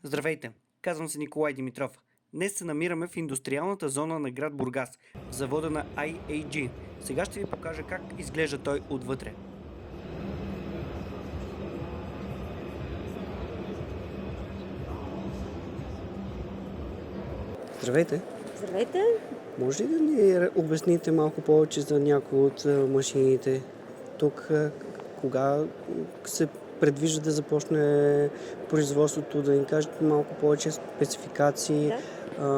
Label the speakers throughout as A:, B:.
A: Здравейте, казвам се Николай Димитров. Днес се намираме в индустриалната зона на град Бургас, в завода на IAG. Сега ще ви покажа как изглежда той отвътре.
B: Здравейте!
C: Здравейте!
B: Може ли да ни обясните малко повече за някои от машините? Тук кога се предвижда да започне производството, да ни кажете малко повече спецификации,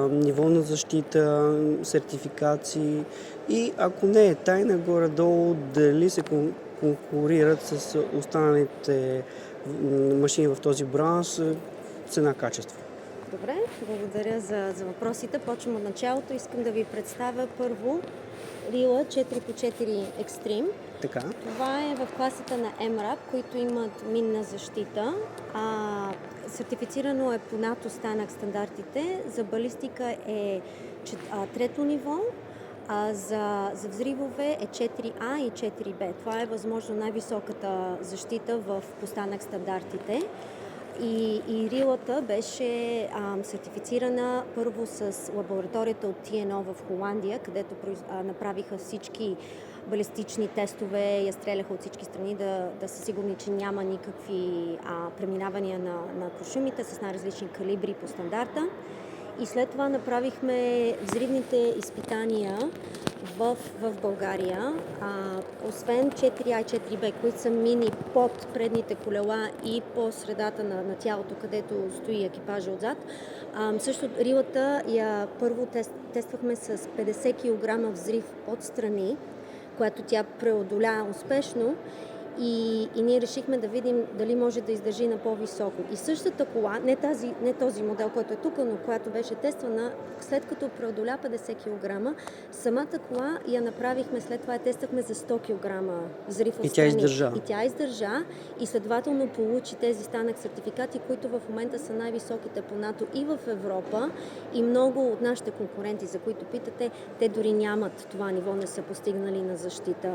B: ниво на защита, сертификации и ако не е тайна, горе-долу дали се конкурират с останалите машини в този бранш, цена-качество?
C: Добре, благодаря за въпросите. Почвам от началото. Искам да ви представя първо Рила 4x4 Extreme.
B: Така.
C: Това е в класата на MRAP, които имат минна защита. Сертифицирано е по НАТО станък стандартите. За балистика е трето ниво. За взривове е 4А и 4Б. Това е възможно най-високата защита по станък стандартите. И Рилата беше сертифицирана първо с лабораторията от TNO в Холандия, където направиха всички балистични тестове, я стреляха от всички страни да са сигурни, че няма никакви преминавания на куршумите с най-различни калибри по стандарта. И след това направихме взривните изпитания в България. Освен 4А и 4Б, които са мини под предните колела и по средата на тялото, където стои екипажа отзад. Също Рилата първо тествахме с 50 кг взрив отстрани, която тя преодоля успешно. И ние решихме да видим дали може да издържи на по-високо. И същата кола, не този модел, който е тук, но която беше тествана, след като преодоля 50 кг, самата кола я направихме, след това я тествахме за 100 кг взрив отстрани.
B: И тя издържа.
C: И тя издържа и следователно получи тези станък сертификати, които в момента са най-високите по НАТО и в Европа. И много от нашите конкуренти, за които питате, те дори нямат това ниво, не са постигнали на защита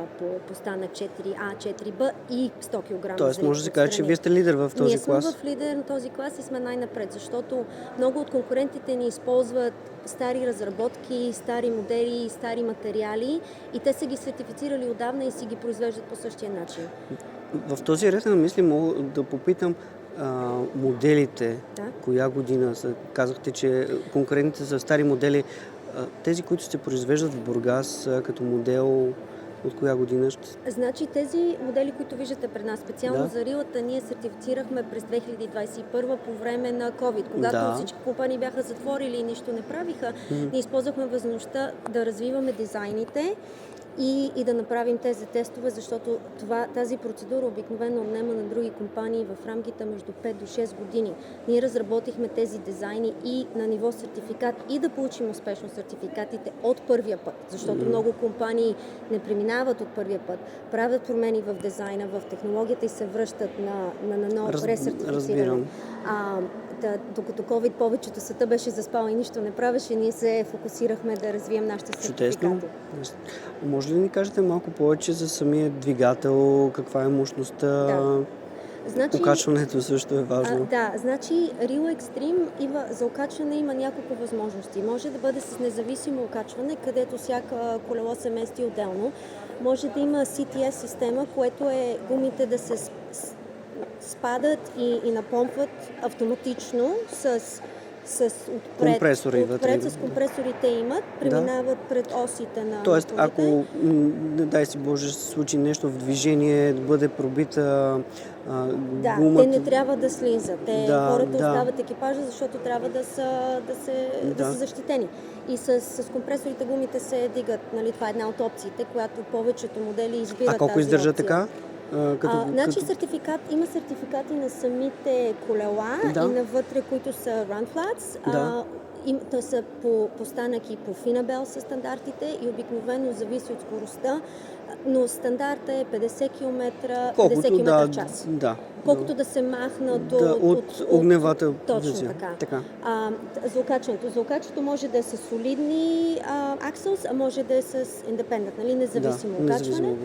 C: по станък 4А, 4Б и 100 кг.
B: Тоест може да се каже, че вие сте лидер в този клас?
C: Ние сме в лидер на този клас и сме най-напред, защото много от конкурентите ни използват стари разработки, стари модели, стари материали и те са ги сертифицирали отдавна и си ги произвеждат по същия начин.
B: В този ред на мисли мога да попитам моделите, коя година са? Казахте, че конкурентите са стари модели. Тези, които се произвеждат в Бургас като модел, от коя година ще?
C: Значи тези модели, които виждате пред нас, специално за Рилата, ние сертифицирахме през 2021 по време на COVID. Когато всички компании бяха затворили и нищо не правиха, ние използвахме възможността да развиваме дизайните и да направим тези тестове, защото тази процедура обикновено отнема на други компании в рамките между 5 до 6 години. Ние разработихме тези дизайни и на ниво сертификат и да получим успешно сертификатите от първия път, защото много компании не преминават от първия път, правят промени в дизайна, в технологията и се връщат на ново ресертифициране. Докато COVID повечето света беше заспал и нищо не правеше, ние се фокусирахме да развием нашите сертификати.
B: Чудесно. Може ли да ни кажете малко повече за самия двигател, каква е мощността? Окачването също е важно.
C: Значи Rila Extreme за окачване има няколко възможности. Може да бъде с независимо окачване, където всяка колело се мести отделно. Може да има CTS система, което е гумите да се спадат и напомпват автоматично отпред с компресорите имат, преминават пред осите на
B: Тоест,
C: моторите.
B: ако, не дай си Боже, се случи нещо в движение, да бъде пробита гумата...
C: те не трябва да слизат. Хората остават екипажа, защото трябва да са защитени. И с компресорите гумите се дигат. Това е една от опциите, която повечето модели избират.
B: А колко издържа така?
C: Има сертификати на самите колела и навътре, които са Run Flats. Те са по станък и по Finabel са стандартите и обикновено зависи от скоростта, но стандарта е 50 км, 50 км в час. Колкото да се махна от
B: огневата.
C: Точно така. За окачването може да е с солидни axles, а може да е с independent, независимо окачване.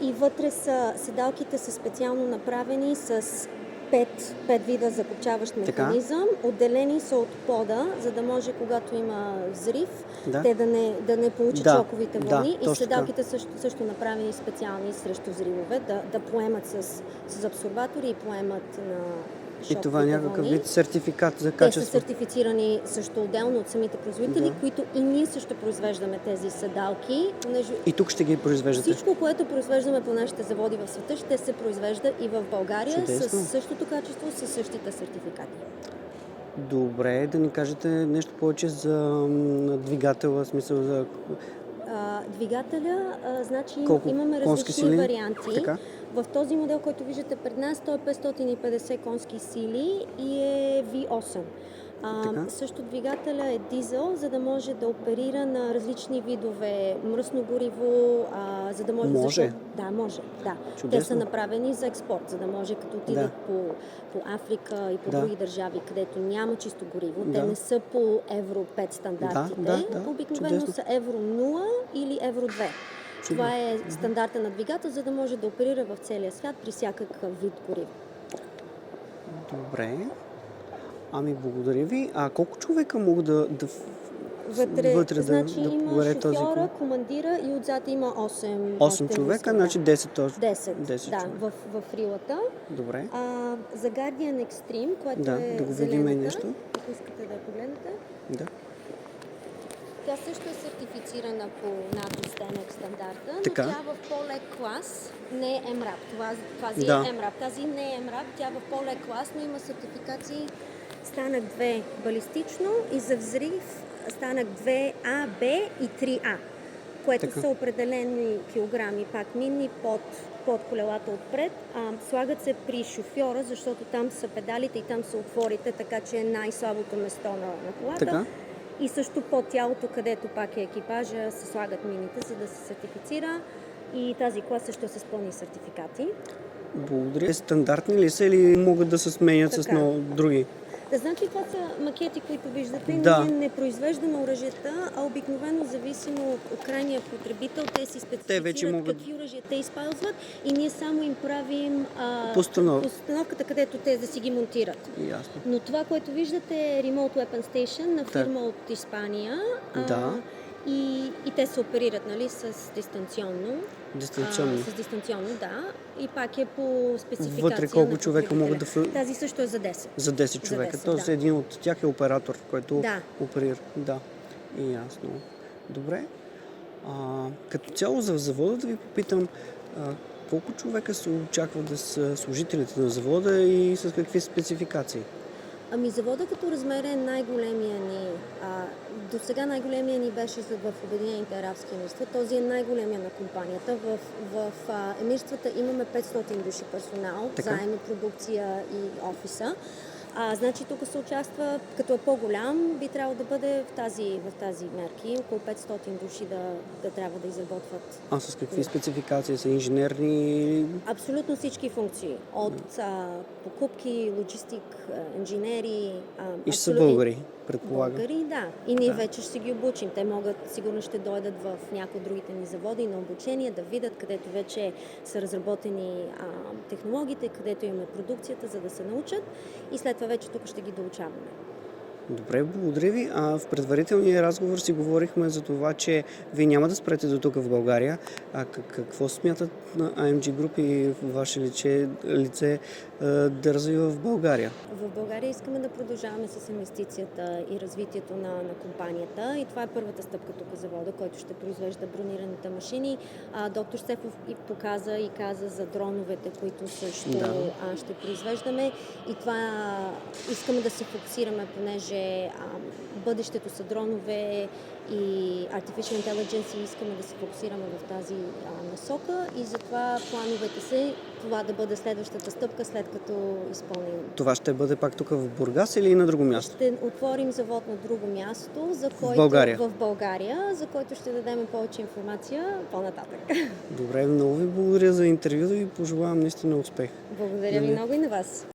C: И вътре седалките са специално направени с пет вида закопчаващ
B: Така.
C: механизъм. Отделени са от пода, за да може, когато има взрив,
B: Да.
C: те да не получат
B: Да,
C: шоковите
B: да,
C: вълни. И
B: точно
C: седалките също направени специални срещу взривове, да поемат с абсорбатори и поемат на
B: И
C: шоковите
B: това е някакъв
C: вълни.
B: вид сертификат за
C: Те са
B: качество.
C: сертифицирани също отделно от самите производители,
B: Да.
C: които и ние също произвеждаме тези седалки, понеже
B: И тук ще ги произвеждате.
C: всичко, което произвеждаме по нашите заводи в света, ще се произвежда и в България
B: Чудесно.
C: с същото качество, с същите сертификати.
B: Добре, да ни кажете нещо повече за двигателя, в смисъл за
C: Двигателя, значи
B: колко
C: имаме
B: конски
C: различни
B: сили?
C: варианти.
B: Така.
C: В този модел, който виждате пред нас, той е 550 конски сили и е V8.
B: Така.
C: Също двигателя е дизел, за да може да оперира на различни видове мръсно гориво, за да може...
B: Може?
C: Да, може. Да. Те
B: Чудесно.
C: са направени за експорт, за да може като отидат по Африка и по
B: Да.
C: други държави, където няма чисто гориво.
B: Да.
C: Те не са по Евро 5 стандартите.
B: Да,
C: Обикновено
B: чудесно.
C: са Евро 0 или Евро 2. Това е стандарта на двигател, за да може да оперира в целия свят при всякакъв вид гориво.
B: Добре. Ами благодаря ви. А колко човека могат
C: Вътре
B: да
C: има
B: побере този
C: шофьора,
B: кол?
C: командира и отзад има 8
B: 8 човека, значи 10 точно.
C: 10,
B: 10
C: да,
B: човека.
C: в рилата.
B: Добре.
C: За Guardian Extreme, което
B: Да,
C: е
B: да го видим
C: зелената,
B: нещо.
C: ако искате да я погледнете.
B: Да.
C: Тя също е сертифицирана по НАТО Stenec стандарта, но
B: Така.
C: тя в по-лек клас, не е MRAP. Тази
B: Да.
C: е MRAP, тази не е MRAP, тя в по-лек клас, но има сертификации станък 2 балистично и за взрив станък 2А, Б и 3А, което
B: Така.
C: са определени килограми пак минни под колелата отпред. Слагат се при шофьора, защото там са педалите и там са отворите, така че е най-слабото место на колата.
B: Така.
C: И също под тялото, където пак е екипажа, се слагат мините, за да се сертифицира. И тази кола също е с пълни сертификати.
B: Благодаря. Стандартни ли са или могат да се сменят с
C: Така.
B: много други?
C: Да, значи това са макети, които виждате.
B: Да.
C: Ние не произвеждаме оръжията, а обикновено зависимо от крайния потребител, те си
B: Те вече
C: специфицират
B: могат-
C: какви оръжия те използват и ние само им правим
B: Постановката,
C: където те да си ги монтират.
B: Ясно.
C: Но това, което виждате е Remote Weapon Station на фирма от Испания.
B: Да.
C: И те се оперират, нали, с дистанционно.
B: Дистанционно.
C: С дистанционно, да. И пак е по спецификация.
B: Вътре колко
C: на
B: човека могат да
C: потребителя. Тази също е за 10.
B: За 10 човека.
C: 10,
B: Тоест
C: да.
B: един от тях е оператор, който
C: Да.
B: оперира. Да. И ясно. Добре. Като цяло за завода да ви попитам, колко човека се очаква да са служителите на завода и с какви спецификации?
C: Ами завода като размер е най-големия ни. До сега най-големия ни беше в Обединените арабски емирства. Този е най-големия на компанията. В емирствата имаме 500 души персонал,
B: Така.
C: заедно продукция и офиса. Значи тук се участва, като е по-голям, би трябвало да бъде в тази мерки. Около 500 души да трябва да изработват.
B: С какви спецификации са? Инженерни?
C: Абсолютно всички функции. От покупки, логистик, инженери.
B: И ще са българи, предполагам.
C: Българи, да. И ние
B: Да.
C: вече ще ги обучим. Те могат, сигурно ще дойдат в някои от другите ни заводи на обучение, да видят където вече са разработени технологиите, където имаме продукцията, за да се научат. И след това вече тук ще ги доучаваме.
B: Добре, благодаря ви. В предварителния разговор си говорихме за това, че вие няма да спрете до тук в България. Какво смятат на AMG Group и ваше лице да развива в България?
C: В България искаме да продължаваме с инвестицията и развитието на компанията. И това е първата стъпка тук за завода, който ще произвежда бронираните машини. Доктор Стефов и показа и каза за дроновете, които също ще произвеждаме. И това искаме да се фокусираме, понеже бъдещето са дронове и Artificial Intelligence и искаме да се фокусираме в тази насока и затова плановете се това да бъде следващата стъпка, след като изпълним.
B: Това ще бъде пак тук в Бургас или на друго място?
C: Ще отворим завод на друго място, в България, за който ще дадем повече информация по-нататък.
B: Добре, много ви благодаря за интервюто и пожелавам наистина успех.
C: Благодаря ви много и на вас.